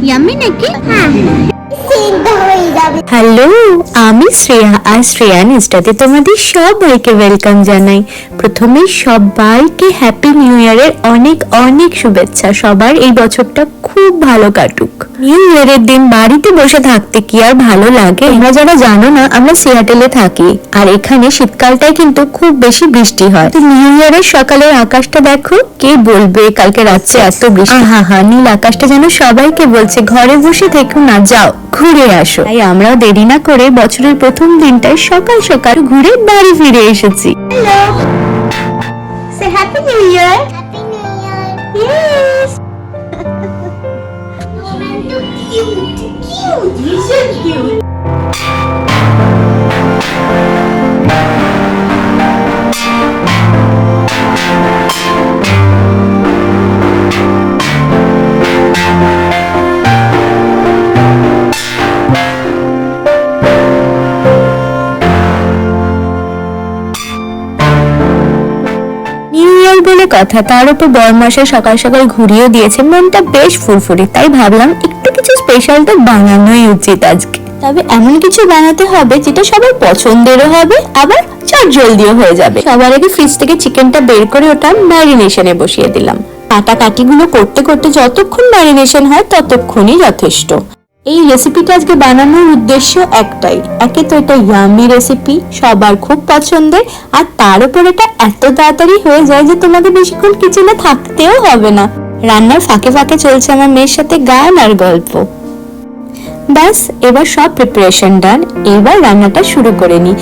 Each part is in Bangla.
ইয়াম্মি নাকি? হ্যালো, আমি শ্রেয়া। আর শ্রেয়া নিস্টাতে তোমাদের সবাইকে ওয়েলকাম জানাই। প্রথমে সবাইকে হ্যাপি নিউ ইয়ারের অনেক অনেক শুভেচ্ছা। সবার এই বছরটা খুব ভালো কাটুক। নিউ ইয়ারের দিন বাড়িতে বসে থাকতে কি আর ভালো লাগে? তোমরা যারা জানো না, আমরা সিয়াটেলে থাকি আর এখানে শীতকালটাই কিন্তু খুব বেশি বৃষ্টি হয়। তো নিউ ইয়ারের সকালের আকাশটা দেখো, কে বলবে কালকে রাত্রে এত বৃষ্টি। হা নীল আকাশটা যেন সবাইকে বলছে ঘরে বসে থেকো না, যাও ঘুরে আসো। তাই আমরাও দেরি না করে বছরের প্রথম দিনটায় সকাল সকাল ঘুরে বাড়ি ফিরে এসেছি। Hello, say happy new year. Happy new year. Yes. You're so cute. বলে কথা, তার উপর বরমাসে সকাল সকাল ঘুরিয়ে দিয়েছে, মনটা বেশ ফুরফুরে। তাই ভাবলাম একটু কিছু স্পেশাল তো বানানোই উচিত আজকে। তবে এমন কিছু বানাতে হবে যেটা সবার পছন্দেরও হবে, আবার চটজলদিও হয়ে যাবে। সবার আগে ফ্রিজ থেকে চিকেনটা বের করে ওটা ম্যারিনেশনে বসিয়ে দিলাম। কাটাকাটিগুলো করতে করতে যতক্ষণ ম্যারিনেশন হয় ততক্ষণই যথেষ্ট। এই রেসিপিটা আজকে বানানোর উদ্দেশ্য একটাই, একে তো এটা ইয়াম্মি রেসিপি, সবার খুব পছন্দের, আর তার উপর এটা এত তাড়াতাড়ি হয়ে যায় যে তোমাদের বেশিক্ষণ কিচেনে থাকতেও হবে না। রান্নার ফাঁকে ফাঁকে চলছে আমার মেয়ের সাথে গান আর গল্প। ব্যাস, এবার সব প্রিপারেশন ডান, এবার রান্নাটা শুরু করে নি।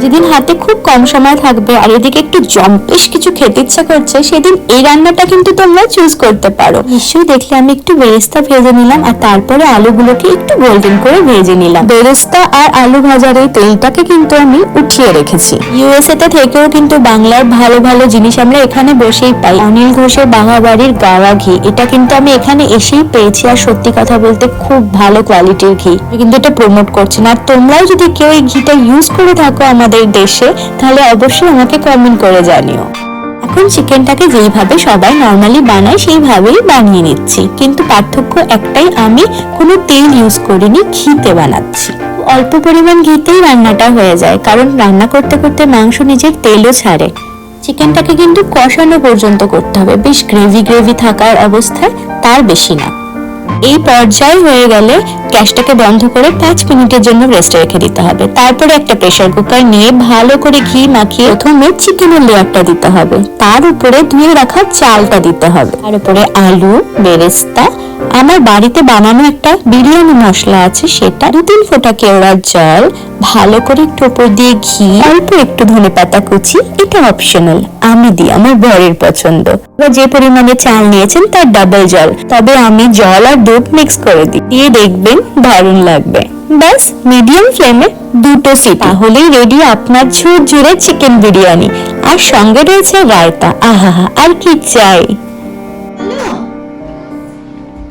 যেদিন হাতে খুব কম সময় থাকবে আর এদিকে একটু জম্পেশ কিছু খেতে ইচ্ছা করছে, সেদিন এই রান্নাটা কিন্তু তোমরা চুজ করতে পারো। নিশ্চয়ই দেখলে আমি একটু বেরেস্তা ভেজে নিলাম আর তারপরে আলুগুলোকে একটু গোল্ডেন করে ভেজে নিলাম। বেরেস্তা আর আলু ভাজার এই তেলটাকে কিন্তু আমি উঠিয়ে রেখেছি। ইউএসএ তে থেকেও কিন্তু বাংলার ভালো ভালো জিনিস আমরা এখানে বসেই পাই। অনিল ঘোষের বাঘাবাড়ির গাওয়া ঘি, এটা কিন্তু আমি এখানে এসেই পেয়েছি, আর সত্যি কথা বলতে খুব ভালো কোয়ালিটির ঘি। কিন্তু এটা প্রমোট করছি না। আর তোমরাও যদি কেউ এই ঘিটা ইউজ করে থাকো আমাদের দেশে, তাহলে অবশ্যই আমাকে কমেন্ট করে জানিও। এখন চিকেনটাকে যেইভাবে সবাই নরমালি বানায় সেইভাবেই বানিয়ে নিচ্ছি, কিন্তু পার্থক্য একটাই, আমি কোনো তেল ইউজ করিনি, ঘিতে বানাচ্ছি। অল্প পরিমাণ ঘিতেই রান্নাটা হয়ে যায়, কারণ রান্না করতে করতে মাংস নিজের তেলও ছাড়ে। চিকেনটাকে কিন্তু কষানো পর্যন্ত করতে হবে, বেশ গ্রেভি গ্রেভি থাকার অবস্থায়, তার বেশি না। এই পর্যায়ে হয়ে গেলে গ্যাসটাকে বন্ধ করে 5 মিনিটের জন্য রেস্টে রেখে দিতে হবে। তারপরে একটা প্রেসার কুকার নিয়ে ভালো করে ঘি মাখিয়ে প্রথমে চিকেনের লেয়ারটা দিতে হবে, তার উপরে ধুয়ে রাখা চালটা দিতে হবে, তার উপরে আলু, বেরেস্তা, আমার বাড়িতে বানানো একটা বিরিয়ানি মশলা আছে সেটা, 2-3 ফোঁটা কেওড়ার জল, ভালো করে একটু উপর দিয়ে ঘি, অল্প একটু ধনেপাতা কুচি, এটা অপশনাল, আমি দিই, আমার বরের পছন্দ। যে পরিমাণে চাল নিয়েছেন তার ডাবল জল, তবে আমি জল আর দুধ মিক্স করে দিই, দিয়ে দেখবেন দারুণ লাগবে। ব্যাস, মিডিয়াম ফ্লেমে 2 সিটি, তাহলেই রেডি আপনার ঝুরঝুরে চিকেন বিরিয়ানি। আর সঙ্গে রয়েছে রায়তা, আহা, আর কি চাই।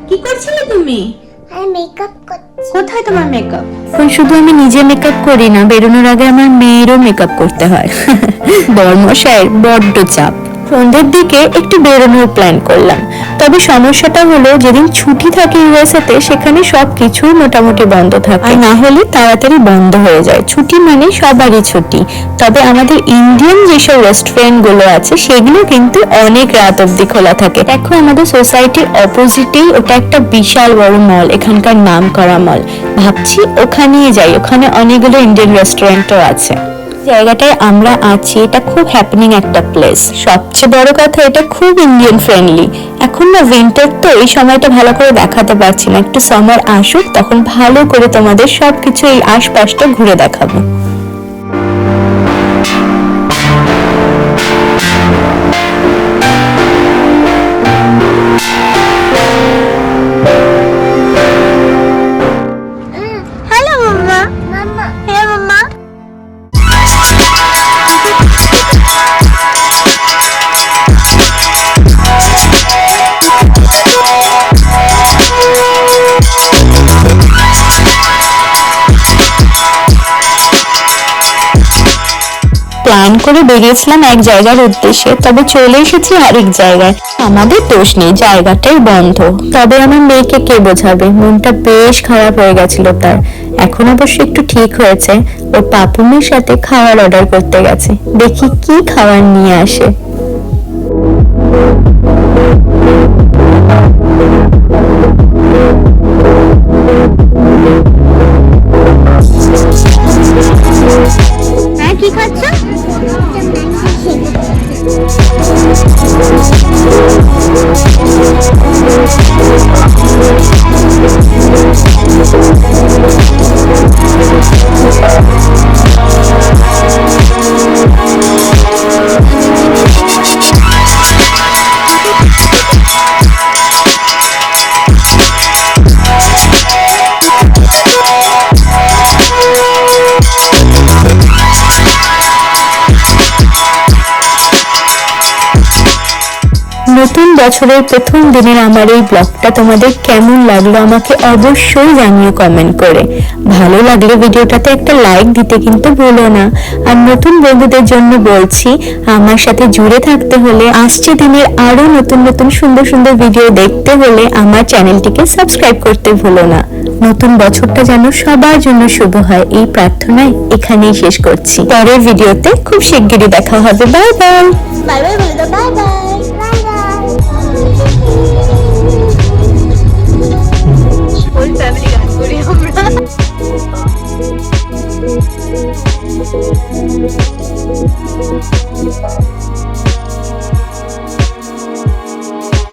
কি করছিলে তুমি? আমি মেকআপ করছি। কোথায় তোমার মেকআপ? এখন শুধু আমি নিজে মেকআপ করি না, বেরোনোর আগে আমার মেয়েরও মেকআপ করতে হয়। বরমশাইয়ের বড্ড চাপ। সন্ধ্যের দিকে একটু বেরোনোর প্ল্যান করলাম, তবে সমস্যাটা হলো যেদিন ছুটি থাকে ইউএসএ তে, সেখানে সবকিছু মোটামুটি বন্ধ থাকে, আর না হলে তাড়াতাড়ি বন্ধ হয়ে যায়। ছুটি মানে সবারই ছুটি, তবে আমাদের ইন্ডিয়ান যেসব রেস্টুরেন্ট গুলো আছে সেগুলো কিন্তু অনেক রাত অব্দি খোলা থাকে। দেখো, আমাদের সোসাইটির অপোজিটেই ওটা একটা বিশাল বড় মল, এখানকার নাম করা মল। ভাবছি ওখানেই যাই, ওখানে অনেকগুলো ইন্ডিয়ান রেস্টুরেন্টও আছে। জায়গাটায় আমরা আছি এটা খুব হ্যাপেনিং একটা প্লেস। সবচেয়ে বড় কথা, এটা খুব ইন্ডিয়ান ফ্রেন্ডলি। এখন না উইন্টার, তো এই সময়টা ভালো করে দেখাতে পারছি না, একটু সামার আসুক তখন ভালো করে তোমাদের সবকিছু এই আশপাশটা ঘুরে দেখাবো। হ্যালো মাম্মা। মাম্মা, হ্যাঁ মাম্মা। প্ল্যান করে বেরিয়েছিলাম এক জায়গার উদ্দেশ্যে, তবে চলে এসেছি আরেক জায়গায়। আমাদের দোষ নেই, জায়গাটাই বন্ধ। তবে আমার মেয়েকে কে বোঝাবে, মনটা বেশ খারাপ হয়ে গেছিল তার। এখন অবশ্য একটু ঠিক হয়েছে। ওর পাপুমের সাথে খাবার অর্ডার করতে গেছে, দেখি কি খাবার নিয়ে আসে। হ্যাঁ, কি খাচ্ছ? নতুন বছরের প্রথম দিনের আমার এই ব্লগটা তোমাদের কেমন লাগলো আমাকে অবশ্যই জানিও কমেন্ট করে। ভালো লাগলে ভিডিওটাতে একটা লাইক দিতে কিন্তু ভুলো না। আর নতুন বন্ধুদের জন্য বলছি, আমার সাথে জুড়ে থাকতে হলে, আসছে দিনের আরো নতুন নতুন সুন্দর সুন্দর ভিডিও দেখতে হলে আমার চ্যানেলটিকে সাবস্ক্রাইব করতে ভুলো না। নতুন বছরটা যেন সবার জন্য শুভ হয়, এই প্রার্থনায় এখানেই শেষ করছি। পরের ভিডিওতে খুব শিগগিরই দেখা হবে। By bye. বাই বাই বলে দাও, bye bye. Bye bye. By.